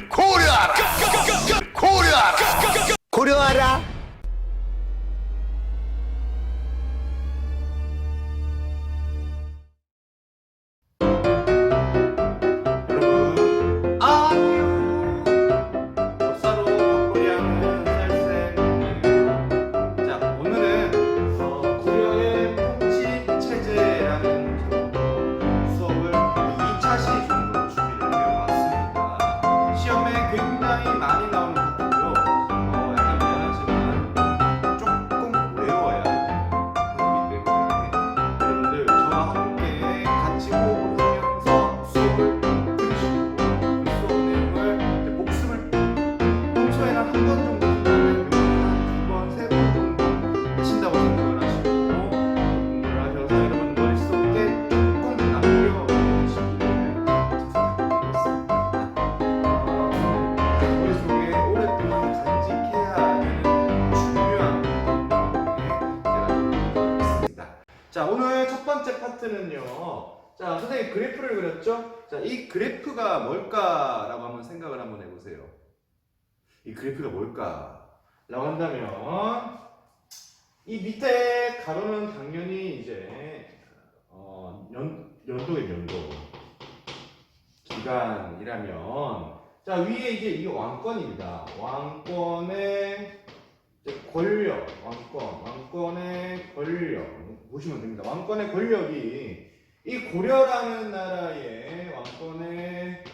고려하라! 고려하라! 고려하라! 여러분 안녕. 역사로 덕분이하는 살쌤이에요. 자, 오늘은 고려의 통치 체제라는 제목으로 수업을 2차 시중으로 준비를 해왔습니다. 시험에 굉장히 많이 나오는 파트고요. 약간 미안하지만 조금 외워야 되는 파트이기 때문에 여러분들 저와 함께 같이 호흡을 하면서 수업을 들으시고 그 수업 내용을 이제 복습을 평소에는 한 번 정도 한다면 두 번, 세 번 정도 하신다고 생각을 하시고 공부를 하셔서 여러분 머릿속에 조금 남겨두시기를 부탁드리겠습니다. 머릿속에 오랫동안 간직해야 되는 중요한 부분인데 제가 좀 있습니다. 자, 오늘 첫 번째 파트는요. 자, 선생님 그래프를 그렸죠? 자, 이 그래프가 뭘까라고 한번 생각을 한번 해보세요. 이 그래프가 뭘까라고 한다면 이 밑에 가로는 당연히 이제 연도의 연도 기간이라면 자, 위에 이제 이게 왕권입니다. 왕권의 이제 권력, 왕권의 권력 보시면 됩니다. 왕권의 권력이 이 고려라는 나라의 왕권의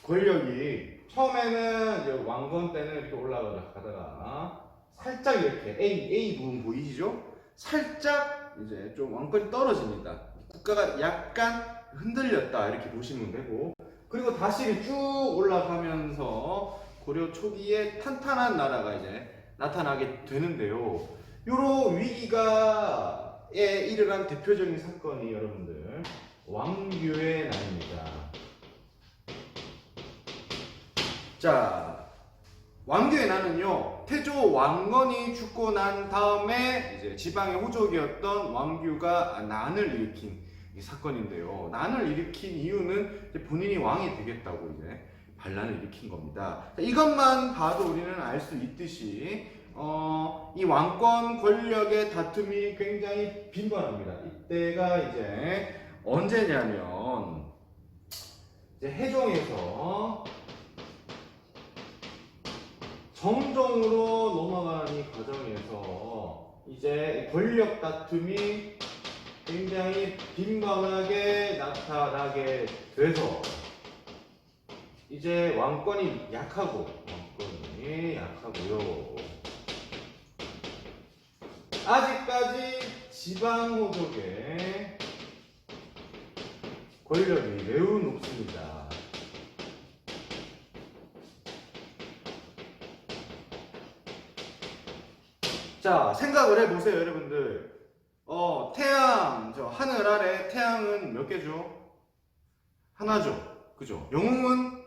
권력이 처음에는 이제 왕건 때는 이렇게 올라가다가 살짝 이렇게 A 부분 보이시죠? 살짝 이제 좀 왕권이 떨어집니다. 국가가 약간 흔들렸다 이렇게 보시면 되고 그리고 다시 쭉 올라가면서 고려 초기에 탄탄한 나라가 이제 나타나게 되는데요. 요런 위기가에 이르간 대표적인 사건이 여러분들 왕규의 난입니다. 자, 왕규의 난은요, 태조 왕건이 죽고 난 다음에 이제 지방의 호족이었던 왕규가 난을 일으킨 이 사건인데요. 난을 일으킨 이유는 이제 본인이 왕이 되겠다고 이제 반란을 일으킨 겁니다. 이것만 봐도 우리는 알 수 있듯이 이 왕권 권력의 다툼이 굉장히 빈번합니다. 이때가 이제 언제냐면 이제 해종에서 정종으로 넘어가는 이 과정에서 이제 권력 다툼이 굉장히 빈번하게 나타나게 돼서 이제 왕권이 약하고요. 아직까지 지방 호족의 권력이 매우 높습니다. 자, 생각을 해보세요, 여러분들. 태양, 저 하늘 아래 태양은 몇 개죠? 하나죠. 그죠? 영웅은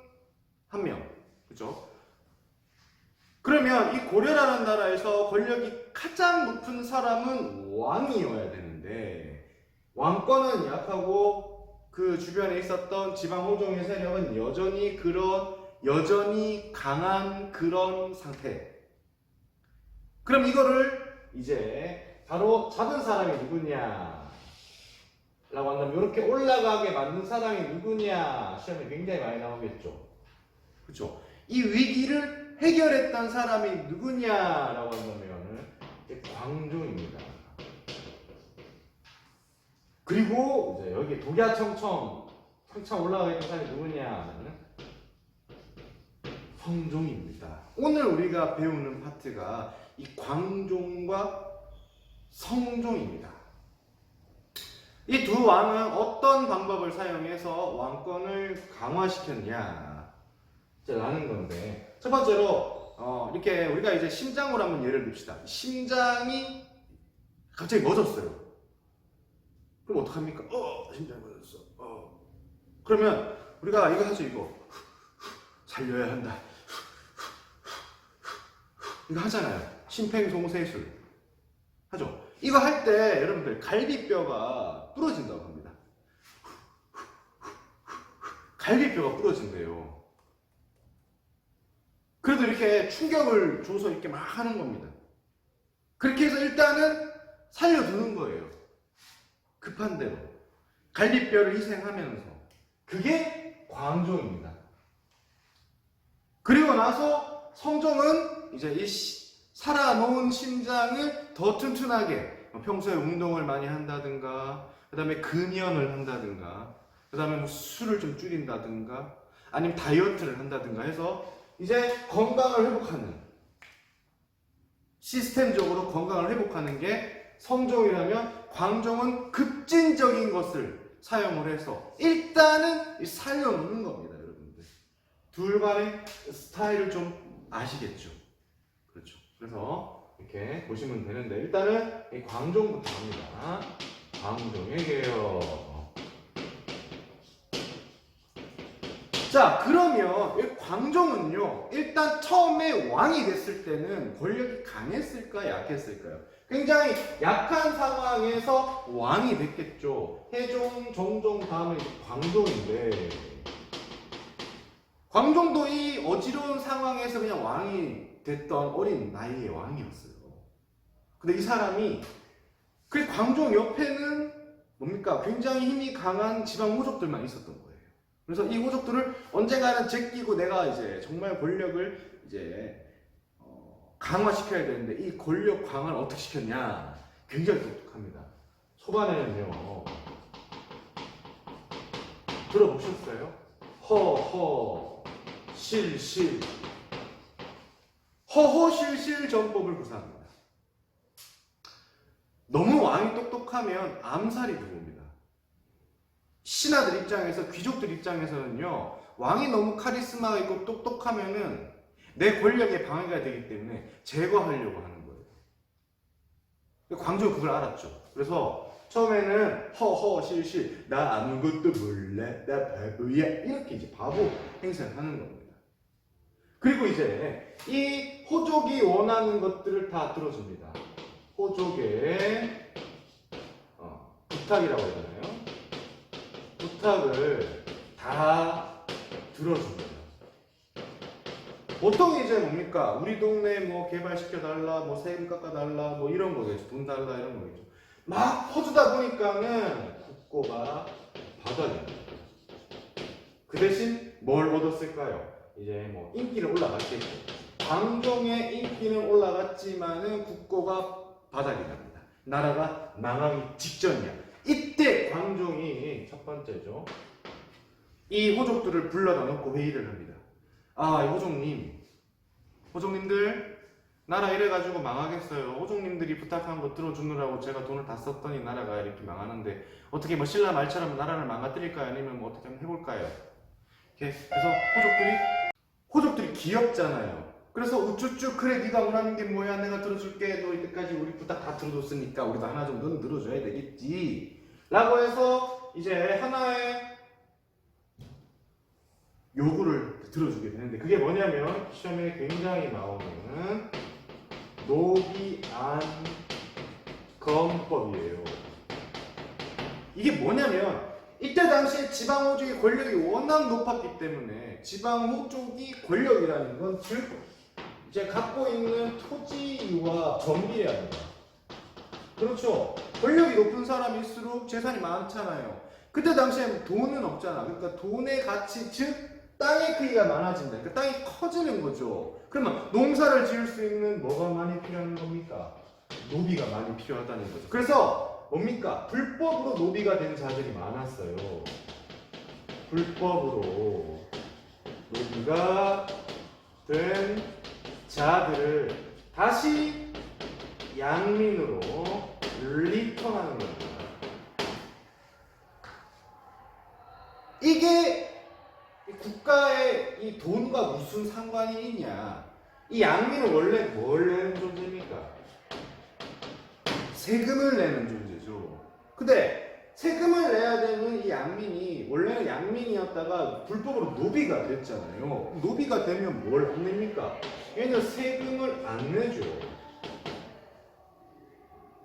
한 명. 그죠? 그러면 이 고려라는 나라에서 권력이 가장 높은 사람은 왕이어야 되는데, 왕권은 약하고 그 주변에 있었던 지방 호종의 세력은 여전히 강한 그런 상태. 그럼 이거를 이제 바로 잡은 사람이 누구냐 라고 한다면 이렇게 올라가게 만든 사람이 누구냐 시험에 굉장히 많이 나오겠죠. 그렇죠? 이 위기를 해결했던 사람이 누구냐라고 한다면 광종입니다. 그리고 이제 여기 독야청청 올라가 있는 사람이 누구냐는 성종입니다. 오늘 우리가 배우는 파트가 이 광종과 성종입니다. 이 두 왕은 어떤 방법을 사용해서 왕권을 강화시켰냐 라는 건데, 첫 번째로 이렇게 우리가 이제 심장으로 한번 예를 듭시다. 심장이 갑자기 멎었어요. 그럼 어떡합니까? 심장이 멎었어. 그러면 우리가 이거 하죠. 이거 살려야 한다. 이거 하잖아요. 심폐소생술 하죠. 이거 할 때 여러분들 갈비뼈가 부러진다고 합니다. 갈비뼈가 부러진대요. 그래도 이렇게 충격을 줘서 이렇게 막 하는 겁니다. 그렇게 해서 일단은 살려두는 거예요. 급한 대로. 갈비뼈를 희생하면서. 그게 광종입니다. 그리고 나서 성종은 이제 이 살아놓은 심장을 더 튼튼하게 평소에 운동을 많이 한다든가 그 다음에 금연을 한다든가 그 다음에 뭐 술을 좀 줄인다든가 아니면 다이어트를 한다든가 해서 이제 건강을 회복하는 시스템적으로 건강을 회복하는 게 성종이라면 광종은 급진적인 것을 사용을 해서 일단은 살려놓는 겁니다. 여러분들 둘 간의 스타일을 좀 아시겠죠? 그렇죠. 그래서 이렇게 보시면 되는데 일단은 이 광종부터 합니다. 광종의 개혁. 자, 그러면 이 광종은요, 일단 처음에 왕이 됐을 때는 권력이 강했을까, 약했을까요? 굉장히 약한 상황에서 왕이 됐겠죠. 태종, 정종, 다음에 이제 광종인데, 광종도 이 어지러운 상황에서 그냥 왕이 됐던 어린 나이의 왕이었어요. 근데 이 사람이, 그 광종 옆에는 뭡니까? 굉장히 힘이 강한 지방 호족들만 있었던 거예요. 그래서 이 호족들을 언젠가는 제끼고 내가 이제 정말 권력을 이제 강화시켜야 되는데 이 권력 강화를 어떻게 시켰냐? 굉장히 독특합니다. 초반에는요. 들어보셨어요? 허허 실실 허허실실 전법을 구사합니다. 너무 왕이 똑똑하면 암살이 들어옵니다. 신하들 입장에서, 귀족들 입장에서는요, 왕이 너무 카리스마가 있고 똑똑하면은 내 권력에 방해가 되기 때문에 제거하려고 하는 거예요. 광종은 그걸 알았죠. 그래서 처음에는 허허실실 나 아무것도 몰라 나 바보야 이렇게 이제 바보 행세를 하는 겁니다. 그리고 이제 이 호족이 원하는 것들을 다 들어줍니다. 호족의 부탁이라고 하잖아요. 부탁을 다 들어줍니다. 보통 이제 뭡니까? 우리 동네 뭐 개발시켜달라, 뭐 세금 깎아달라, 뭐 이런 거겠죠. 돈 달라 이런 거겠죠. 막 퍼주다 보니까는 국고가 바닥입니다. 그 대신 뭘 얻었을까요? 이제 뭐 인기는 올라갔겠죠. 광종의 인기는 올라갔지만은 국고가 바닥이 납니다. 나라가 망하기 직전이야. 이때 광종이 첫 번째죠. 이 호족들을 불러다 놓고 회의를 합니다. 아, 호족님들 나라 이래가지고 망하겠어요. 호족님들이 부탁한 거 들어주느라고 제가 돈을 다 썼더니 나라가 이렇게 망하는데 어떻게 뭐 신라 말처럼 나라를 망가뜨릴까요? 아니면 뭐 어떻게 한번 해볼까요? 그래서 호족들이 귀엽잖아요. 그래서 우쭈쭈 그래 네가 원하는 게 뭐야 내가 들어줄게. 너 이때까지 우리 부탁 다 들어줬으니까 우리도 하나 정도는 들어줘야 되겠지 라고 해서 이제 하나의 요구를 들어주게 되는데 그게 뭐냐면 시험에 굉장히 나오는 노비안검법이에요. 이게 뭐냐면 이때 당시에 지방호족의 권력이 워낙 높았기 때문에 지방호족이 권력이라는 건 즉 이제 갖고 있는 토지와 정비례합니다. 그렇죠. 권력이 높은 사람일수록 재산이 많잖아요. 그때 당시에 돈은 없잖아. 그러니까 돈의 가치 즉 땅의 크기가 많아진다. 그러니까 땅이 커지는 거죠. 그러면 농사를 지을 수 있는 뭐가 많이 필요한 겁니까? 노비가 많이 필요하다는 거죠. 그래서 뭡니까? 불법으로 노비가 된 자들이 많았어요. 불법으로 노비가 된 자들을 다시 양민으로 리턴하는 겁니다. 이게 국가의 이 돈과 무슨 상관이 있냐? 이 양민은 원래 뭘 내는 존재입니까? 세금을 내는 존재죠. 근데 세금을 내야 되는 이 양민이 원래는 양민이었다가 불법으로 노비가 됐잖아요. 노비가 되면 뭘 안 냅니까? 얘는 세금을 안 내죠.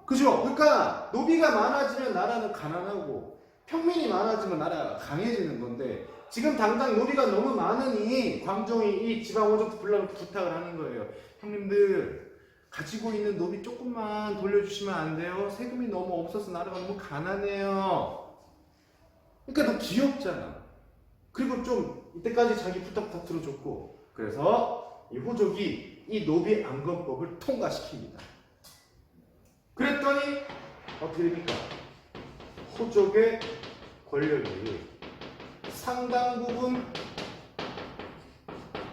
그죠? 그러니까 노비가 많아지면 나라는 가난하고 평민이 많아지면 나라가 강해지는 건데 지금 당장 노비가 너무 많으니 광종이 이 지방호족도 불러놓고 부탁을 하는 거예요. 형님들 가지고 있는 노비 조금만 돌려주시면 안 돼요? 세금이 너무 없어서 나라가 너무 가난해요. 그러니까 너 귀엽잖아. 그리고 좀 이때까지 자기 부탁 다 들어줬고 그래서 이 호족이 이 노비 안건법을 통과시킵니다. 그랬더니 어떻게 됩니까? 호족의 권력이 상당 부분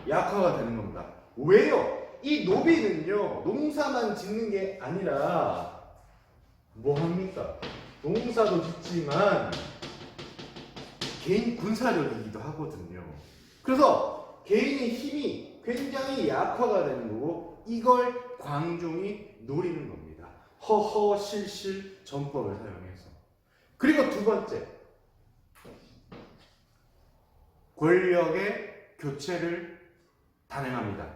약화가 되는 겁니다. 왜요? 이 노비는요 농사만 짓는 게 아니라 뭐 합니까? 농사도 짓지만 개인 군사력이기도 하거든요. 그래서 개인의 힘이 굉장히 약화가 되는 거고 이걸 광종이 노리는 겁니다. 허허실실 전법을 사용해서. 그리고 두 번째, 권력의 교체를 단행합니다.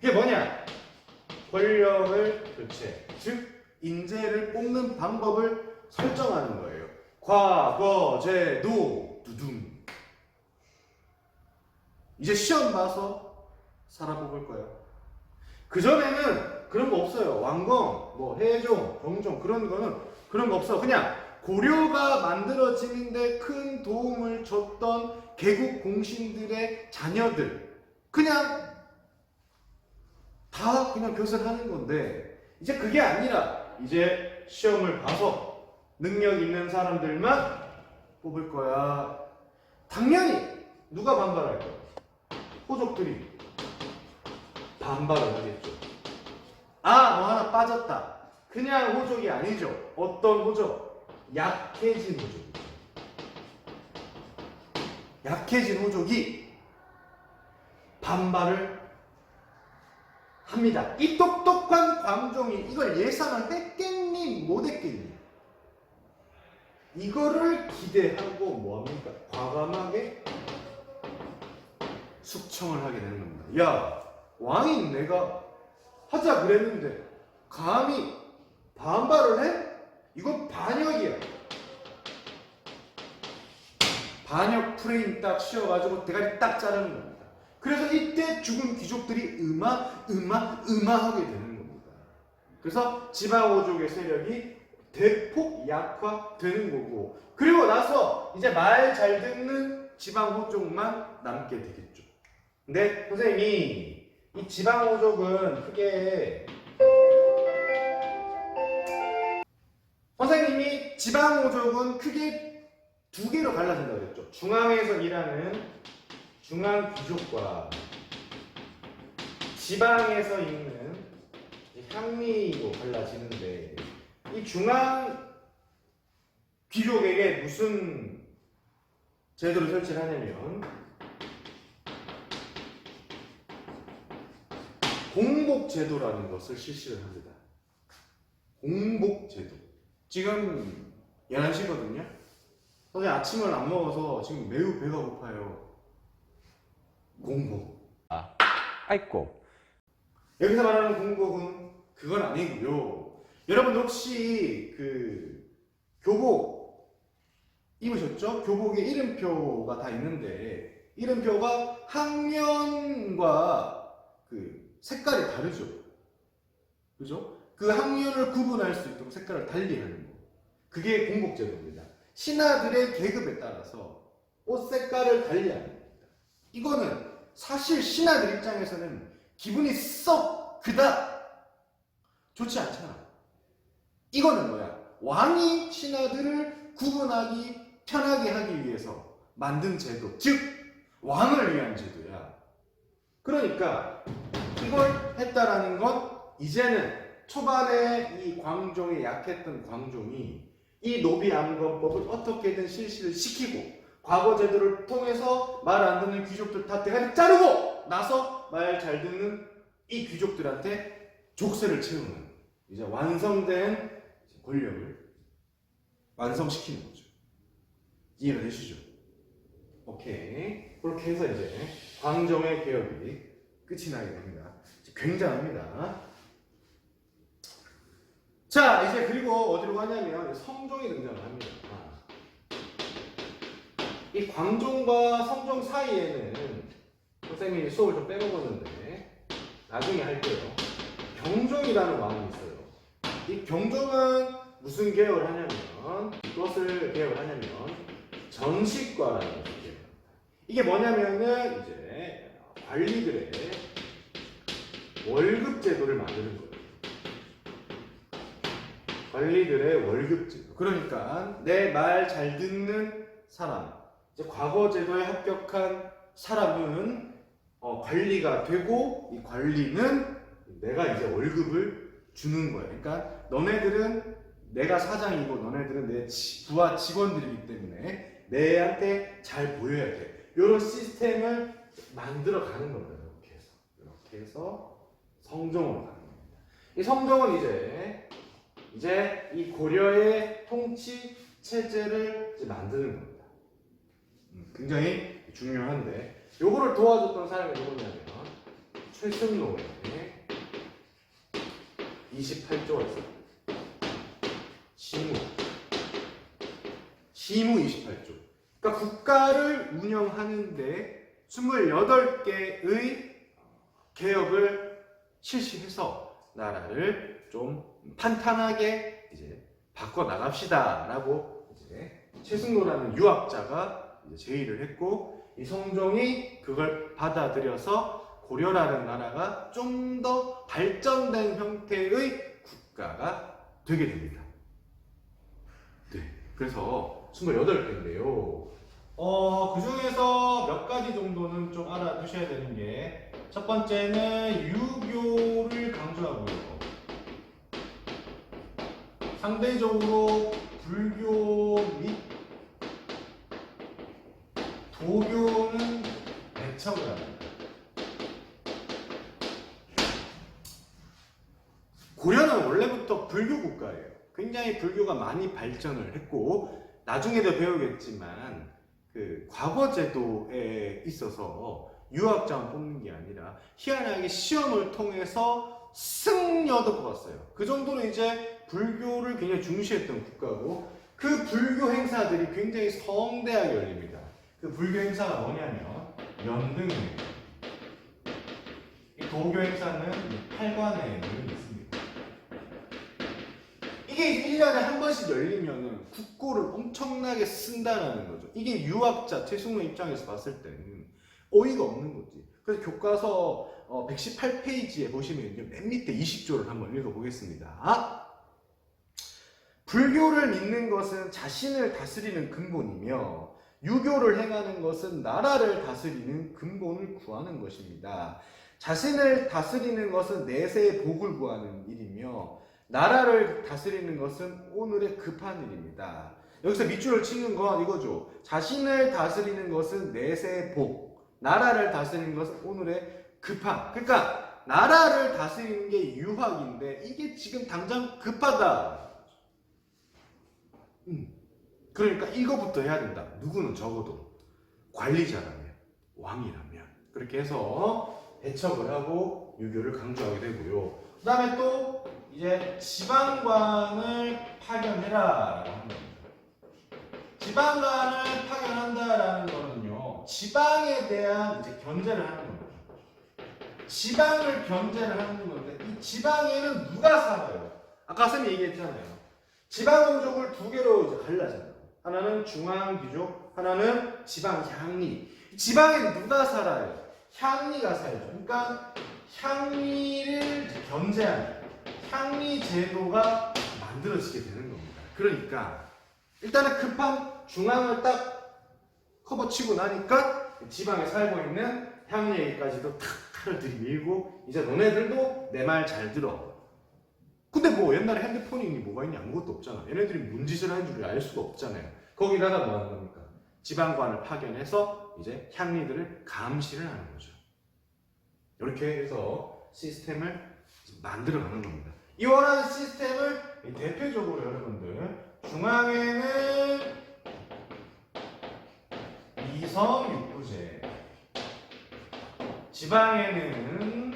이게 뭐냐? 권력을 교체, 즉 인재를 뽑는 방법을 설정하는 거예요. 과거 제도 두둥. 이제 시험 봐서 사람 뽑을 거예요. 그전에는 그런 거 없어요. 왕건, 뭐 해종, 병종 그런 거 없어. 그냥 고려가 만들어지는데 큰 도움을 줬던 개국 공신들의 자녀들 그냥 다 그냥 교섭하는 건데 이제 그게 아니라 이제 시험을 봐서 능력 있는 사람들만 뽑을 거야. 당연히 누가 반발할 거야? 호족들이 반발을 하겠죠. 아, 뭐 하나 빠졌다. 그냥 호족이 아니죠. 어떤 호족? 약해진 호족이죠. 약해진 호족이 반발을 합니다. 이 똑똑한 광종이 이걸 예상을 했겠니? 못 했겠니? 이거를 기대하고 뭐합니까? 과감하게 숙청을 하게 되는 겁니다. 야, 왕인 내가 하자 그랬는데 감히 반발을 해? 이건 반역이야. 반역 프레임 딱 씌워가지고 대가리 딱 자르는 겁니다. 그래서 이때 죽은 귀족들이 하게 되는 겁니다. 그래서 지방호족의 세력이 대폭 약화되는 거고 그리고 나서 이제 말 잘 듣는 지방호족만 남게 되겠죠. 근데 선생님이 이 지방호족은 크게 두 개로 갈라진다고 그랬죠. 중앙에서 일하는 중앙 귀족과 지방에서 있는 향미로 갈라지는데 이 중앙 귀족에게 무슨 제도를 설치를 하냐면 공복제도라는 것을 실시를 합니다. 공복제도. 지금 11시거든요. 선생님 아침을 안 먹어서 지금 매우 배가 고파요. 공복. 아이고. 여기서 말하는 공복은 그건 아니고요. 여러분 혹시 그 교복 입으셨죠? 교복에 이름표가 다 있는데 이름표가 학년과 그 색깔이 다르죠. 그죠? 그 학년을 구분할 수 있도록 색깔을 달리 하는 거. 그게 공복제도입니다. 신하들의 계급에 따라서 옷 색깔을 달리 하는 겁니다. 이거는 사실 신하들 입장에서는 기분이 썩 그닥 좋지 않잖아. 이거는 뭐야? 왕이 신하들을 구분하기 편하게 하기 위해서 만든 제도, 즉 왕을 위한 제도야. 그러니까 이걸 했다라는 건 이제는 초반에 이 광종에 약했던 광종이 이 노비암건법을 어떻게든 실시를 시키고 과거 제도를 통해서 말 안 듣는 귀족들 다 대가리 자르고 나서 말 잘 듣는 이 귀족들한테 족쇄를 채우는 이제 완성된 권력을 완성시키는 거죠. 이해가 되시죠? 오케이. 그렇게 해서 이제 광종의 개혁이 끝이 나게 됩니다. 굉장합니다. 자, 이제 그리고 어디로 가냐면 성종이 등장을 합니다. 이 광종과 성종 사이에는 선생님이 수업을 좀 빼먹었는데 나중에 할게요. 경종이라는 왕이 있어요. 이 경종은 무슨 개혁을 하냐면 무엇을 개혁을 하냐면 전시과라는 것을 개혁합니다. 이게 뭐냐면은 이제 관리들의 월급 제도를 만드는 거예요. 관리들의 월급 제도. 그러니까 내 말 잘 듣는 사람, 이제 과거 제도에 합격한 사람은 관리가 되고 이 관리는 내가 이제 월급을 주는 거예요. 그러니까 너네들은 내가 사장이고 너네들은 내 부하 직원들이기 때문에 내한테 잘 보여야 돼. 이런 시스템을 만들어 가는 겁니다. 이렇게 해서 성종으로 가는 겁니다. 이 성종은 이제 이 고려의 통치 체제를 이제 만드는 겁니다. 굉장히 중요한데 요거를 도와줬던 사람이 누구냐면 최승로의 28조가 있어요. 시무 28조. 그러니까 국가를 운영하는데 28개의 개혁을 실시해서 나라를 좀 탄탄하게 이제 바꿔 나갑시다라고 이제 최승로라는 유학자가 이제 제의를 했고 이 성종이 그걸 받아들여서 고려라는 나라가 좀 더 발전된 형태의 국가가 되게 됩니다. 네, 그래서 28개인데요. 그 중에서 몇 가지 정도는 좀 알아두셔야 되는 게 첫 번째는 유교를 강조하고요. 상대적으로 불교 및 도교는 배척을 합니다. 고려는 원래부터 불교 국가예요. 굉장히 불교가 많이 발전을 했고 나중에도 배우겠지만 그 과거 제도에 있어서 유학자만 뽑는 게 아니라 희한하게 시험을 통해서 승려도 뽑았어요. 그 정도로 이제 불교를 굉장히 중시했던 국가고 그 불교 행사들이 굉장히 성대하게 열립니다. 그 불교 행사가 뭐냐면 연등입니다. 이 도교 행사는 8관에 있습니다. 이게 1년에 한 번씩 열리면은 국고를 엄청나게 쓴다는 거죠. 이게 유학자 최승로 입장에서 봤을 때는 어이가 없는 거지. 그래서 교과서 118페이지에 보시면 맨 밑에 20조를 한번 읽어보겠습니다. 불교를 믿는 것은 자신을 다스리는 근본이며 유교를 행하는 것은 나라를 다스리는 근본을 구하는 것입니다. 자신을 다스리는 것은 내세의 복을 구하는 일이며 나라를 다스리는 것은 오늘의 급한 일입니다. 여기서 밑줄을 치는 건 이거죠. 자신을 다스리는 것은 내세의 복, 나라를 다스리는 것은 오늘의 급한. 그러니까 나라를 다스리는 게 유학인데 이게 지금 당장 급하다. 그러니까 이거부터 해야 된다. 누구는 적어도 관리자라면, 왕이라면 그렇게 해서 배척을 하고 유교를 강조하게 되고요. 그 다음에 또 이제 지방관을 파견해라 라고 합니다. 지방관을 파견한다라는 거는요, 지방에 대한 이제 견제를 하는 겁니다. 지방을 견제를 하는 건데 이 지방에는 누가 살아요? 아까 쌤이 얘기했잖아요. 지방왕족을 두 개로 이제 갈라져요. 하나는 중앙귀족, 하나는 지방향리. 지방에 누가 살아요? 향리가 살죠. 그러니까 향리를 견제하는 향리 제도가 만들어지게 되는 겁니다. 그러니까 일단은 급한 중앙을 딱 커버치고 나니까 지방에 살고 있는 향리에게까지도 탁 칼을 들이밀고 이제 너네들도 내 말 잘 들어. 근데 뭐 옛날에 핸드폰이 뭐가 있냐 아무것도 없잖아. 얘네들이 뭔 짓을 하는 줄 알 수가 없잖아요. 거기다가 뭐 하는 겁니까? 지방관을 파견해서 이제 향리들을 감시를 하는 거죠. 이렇게 해서 시스템을 만들어가는 겁니다. 이 원하는 시스템을 대표적으로 여러분들 중앙에는 이성육부제, 지방에는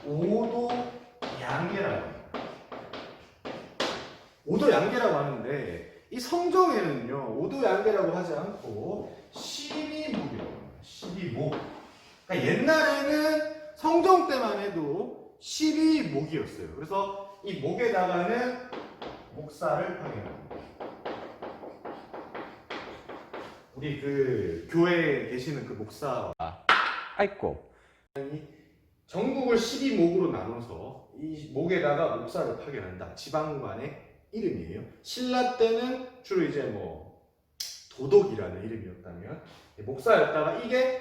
오도양계라고 합니다. 오도양계라고 하는데 이 성정에는요 5도 양계라고 하지 않고 12목이라고 합니다. 12목. 그러니까 옛날에는 성정 때만 해도 12목이었어요. 그래서 이 목에다가는 목사를 파견합니다. 우리 그 교회에 계시는 그 목사 아이고. 전국을 12목으로 나눠서 이 목에다가 목사를 파견한다. 지방관의 이름이에요. 신라 때는 주로 이제 뭐 도덕이라는 이름이었다면 목사였다가 이게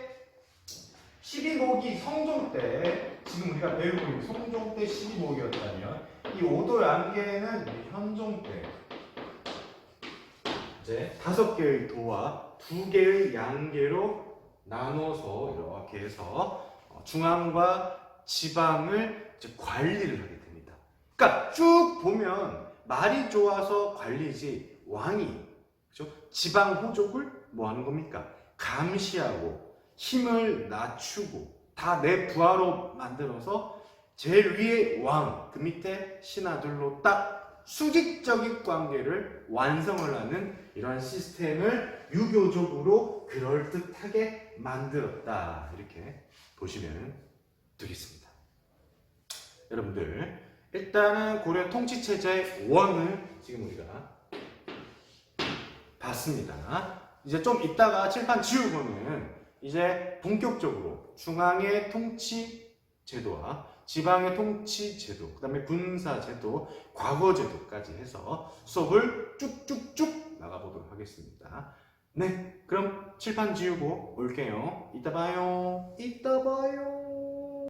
12목이 성종 때 지금 우리가 배우고 있는 성종 때 12목이었다면 이 5도 양계는 현종 때 이제 5개의 도와 2개의 양계로 나눠서 이렇게 해서 중앙과 지방을 이제 관리를 하게 됩니다. 그러니까 쭉 보면 말이 좋아서 관리지 왕이 그죠? 지방 호족을 뭐 하는 겁니까? 감시하고 힘을 낮추고 다 내 부하로 만들어서 제일 위에 왕, 그 밑에 신하들로 딱 수직적인 관계를 완성을 하는 이러한 시스템을 유교적으로 그럴듯하게 만들었다. 이렇게 보시면 되겠습니다. 여러분들 일단은 고려 통치체제의 원을 지금 우리가 봤습니다. 이제 좀 이따가 칠판 지우고는 이제 본격적으로 중앙의 통치 제도와 지방의 통치 제도, 그 다음에 군사 제도, 과거 제도까지 해서 수업을 쭉쭉쭉 나가보도록 하겠습니다. 네, 그럼 칠판 지우고 올게요. 이따 봐요. 이따 봐요.